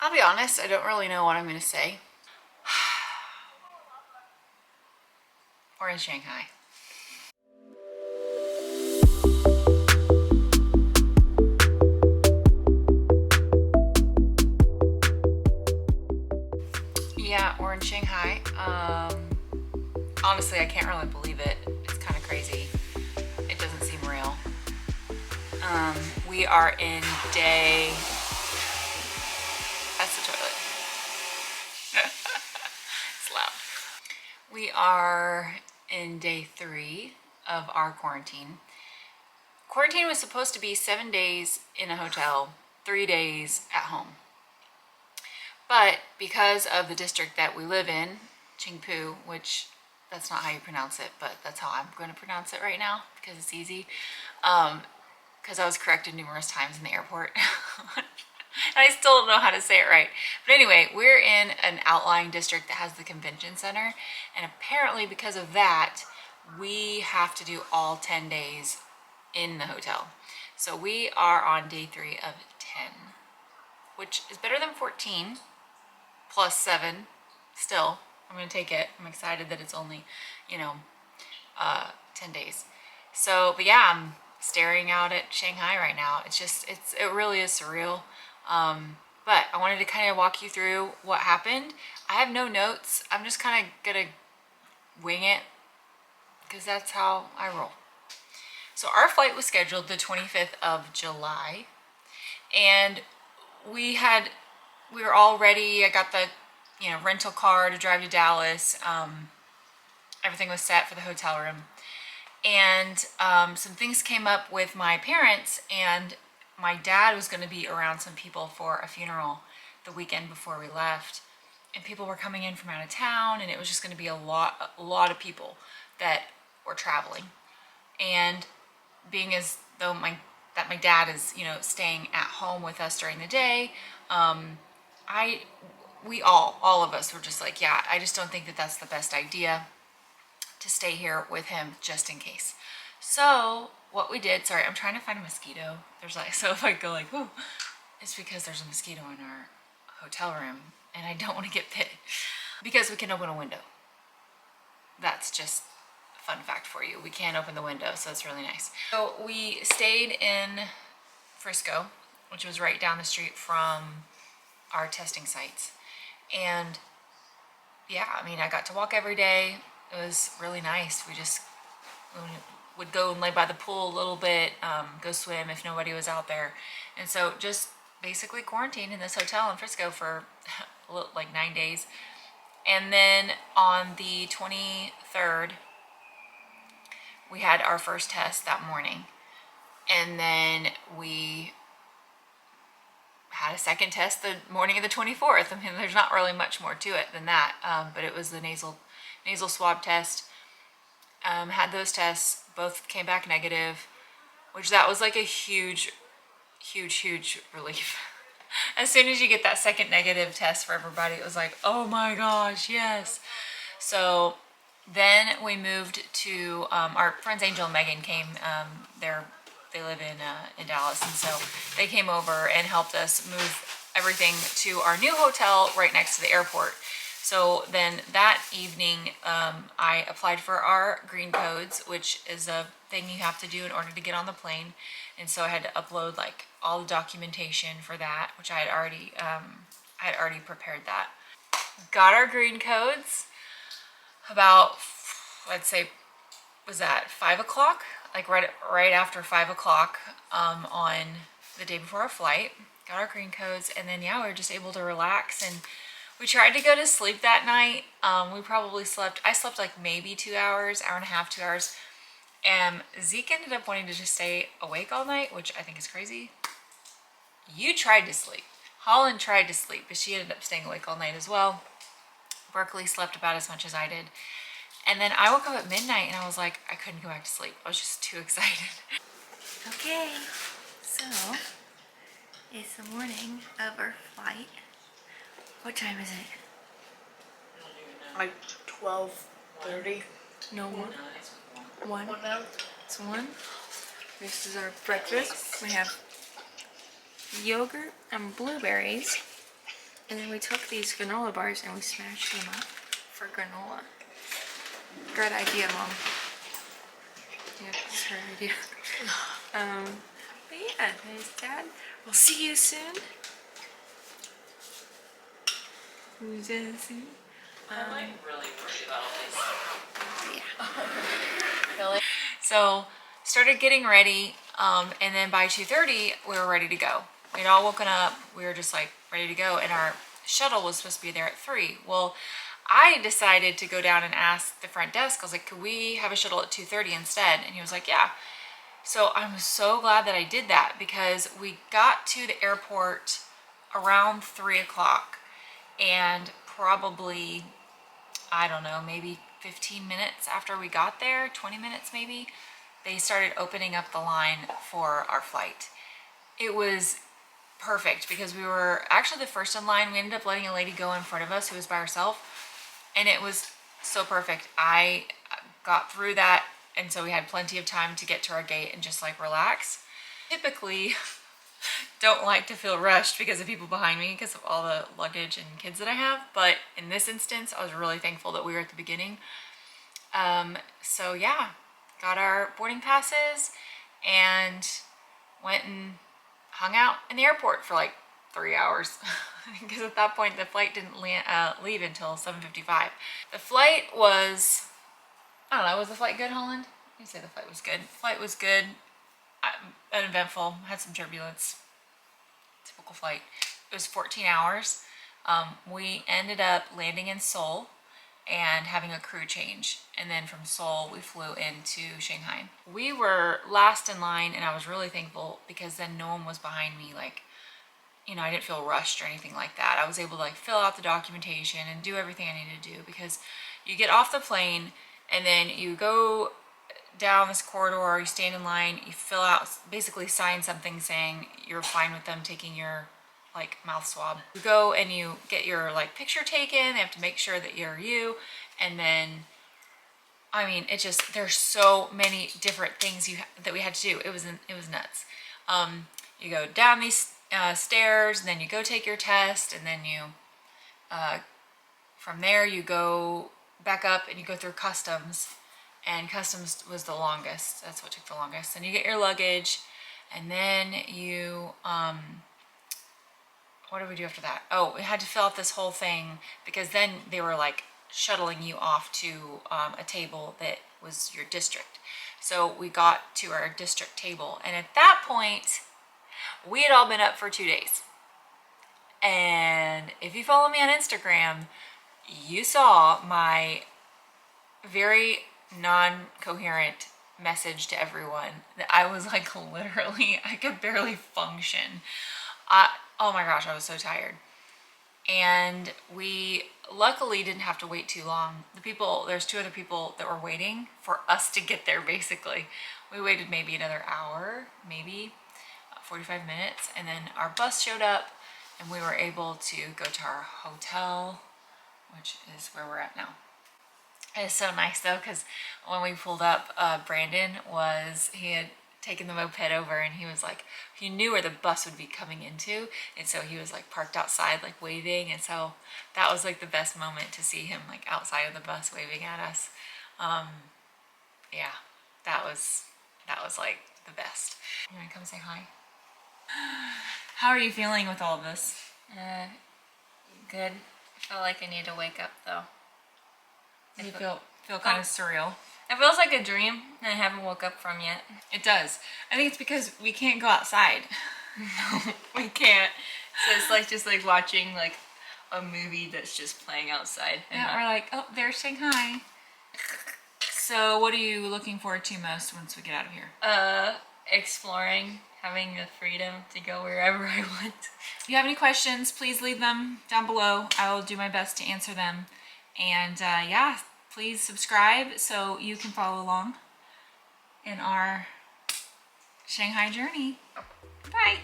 I'll be honest, I don't really know what I'm going to say. We're in Shanghai. Yeah, we're in Shanghai. Honestly, I can't really believe it. It's kind of crazy. It doesn't seem real. We are in day... That's the toilet. It's loud. We are in day 3 of our quarantine. Quarantine was supposed to be 7 days in a hotel, 3 days at home. But because of the district that we live in, Qingpu, which that's not how you pronounce it, but that's how I'm going to pronounce it right now because it's easy. Because I was corrected numerous times in the airport. And I still don't know how to say it right. But anyway, we're in an outlying district that has the convention center. And apparently because of that, we have to do all 10 days in the hotel. So we are on day 3 of 10, which is better than 14 plus 7. Still, I'm going to take it. I'm excited that it's only, 10 days. So, but yeah, I'm staring out at Shanghai right now. It really is surreal. But I wanted to kind of walk you through what happened. I have no notes. I'm just kind of gonna wing it because that's how I roll. So our flight was scheduled the 25th of July, and we were all ready. I got the, rental car to drive to Dallas. Everything was set for the hotel room. And some things came up with my parents, and my dad was going to be around some people for a funeral the weekend before we left, and people were coming in from out of town, and it was just going to be a lot of people that were traveling. And being as though my dad is staying at home with us during the day, we all of us were just like, yeah, I just don't think that that's the best idea to stay here with him just in case. So what we did, sorry, I'm trying to find a mosquito. So if I go like, oh, it's because there's a mosquito in our hotel room and I don't want to get bit because we can open a window. That's just a fun fact for you. We can open the window, so it's really nice. So we stayed in Frisco, which was right down the street from our testing sites. And yeah, I got to walk every day. It was really nice. We would go and lay by the pool a little bit, go swim if nobody was out there. And so just basically quarantined in this hotel in Frisco for like 9 days. And then on the 23rd, we had our first test that morning. And then we had a second test the morning of the 24th. There's not really much more to it than that, but it was the nasal swab test. Had those tests, both came back negative, which that was like a huge relief. As soon as you get that second negative test for everybody, it was like, oh my gosh, yes. So then we moved to, our friends Angel and Megan came, they live in Dallas, and so they came over and helped us move everything to our new hotel right next to the airport. So then that evening, I applied for our green codes, which is a thing you have to do in order to get on the plane. And so I had to upload like all the documentation for that, which I had already prepared that. Got our green codes about, I'd say, was that 5 o'clock? Like right after 5 o'clock on the day before our flight. Got our green codes, and then yeah, we were just able to relax, and we tried to go to sleep that night. I slept like maybe 2 hours, hour and a half, 2 hours. And Zeke ended up wanting to just stay awake all night, which I think is crazy. You tried to sleep. Holland tried to sleep, but she ended up staying awake all night as well. Berkeley slept about as much as I did. And then I woke up at midnight and I was like, I couldn't go back to sleep. I was just too excited. Okay, so it's the morning of our flight. What time is it? Like 12:30. No, 1. 1 now. It's 1. This is our breakfast. We have yogurt and blueberries And then we took these granola bars and we smashed them up for granola. Good idea, Mom. Yeah, it's her idea. But yeah, there's Dad. We'll see you soon. Who's soon? I'm like really worried about all this. Yeah. Really? So started getting ready, and then by 2:30 we were ready to go. We'd all woken up, we were just like ready to go, and our shuttle was supposed to be there at 3. Well, I decided to go down and ask the front desk. I was like, could we have a shuttle at 2:30 instead? And he was like, yeah. So I'm so glad that I did that, because we got to the airport around 3 o'clock, and probably, I don't know, maybe 15 minutes after we got there, 20 minutes maybe, they started opening up the line for our flight. It was perfect because we were actually the first in line. We ended up letting a lady go in front of us who was by herself, and it was so perfect. I got through that, and so we had plenty of time to get to our gate and just like relax. Typically don't like to feel rushed because of people behind me, because of all the luggage and kids that I have, but in this instance I was really thankful that we were at the beginning. So yeah, got our boarding passes and went and hung out in the airport for like 3 hours because at that point the flight didn't leave until 7:55. The flight was, I don't know, was the flight good, Holland? You say the flight was good. The flight was good, uneventful, had some turbulence, typical flight. It was 14 hours. We ended up landing in Seoul and having a crew change, and then from Seoul we flew into Shanghai. We were last in line, and I was really thankful because then no one was behind me. Like, you know, I didn't feel rushed or anything like that. I was able to like fill out the documentation and do everything I needed to do, because you get off the plane and then you go down this corridor, you stand in line, you fill out, basically sign something saying you're fine with them taking your like mouth swab. You go and you get your like picture taken. They have to make sure that you're you, and then, I mean, it just, there's so many different things that we had to do. It was nuts. You go down these stairs, and then you go take your test, and then you from there you go back up and you go through customs, and customs was the longest. That's what took the longest. Then you get your luggage, and then you what did we do after that? Oh, we had to fill out this whole thing, because then they were like shuttling you off to a table that was your district. So we got to our district table, and at that point we had all been up for 2 days. And if you follow me on Instagram, you saw my very non-coherent message to everyone that I was like, literally, I could barely function. Oh my gosh, I was so tired. And we luckily didn't have to wait too long. There's 2 other people that were waiting for us to get there, basically. We waited maybe another hour, maybe 45 minutes, and then our bus showed up, and we were able to go to our hotel, which is where we're at now. It's so nice though, because when we pulled up, Brandon he had taken the moped over, and he was like, he knew where the bus would be coming into, and so he was like parked outside like waving, and so that was like the best moment to see him like outside of the bus waving at us. Yeah, that was like the best. You want to come say hi? How are you feeling with all of this? Good. I feel like I need to wake up though. You feel kind of surreal. It feels like a dream that I haven't woke up from yet. It does. I think it's because we can't go outside. No, we can't. So it's like just like watching like a movie that's just playing outside. Yeah, we're like, oh, there's Shanghai. So what are you looking forward to most once we get out of here? Exploring, having the freedom to go wherever I want. If you have any questions, please leave them down below. I will do my best to answer them. And yeah, please subscribe so you can follow along in our Shanghai journey. Bye.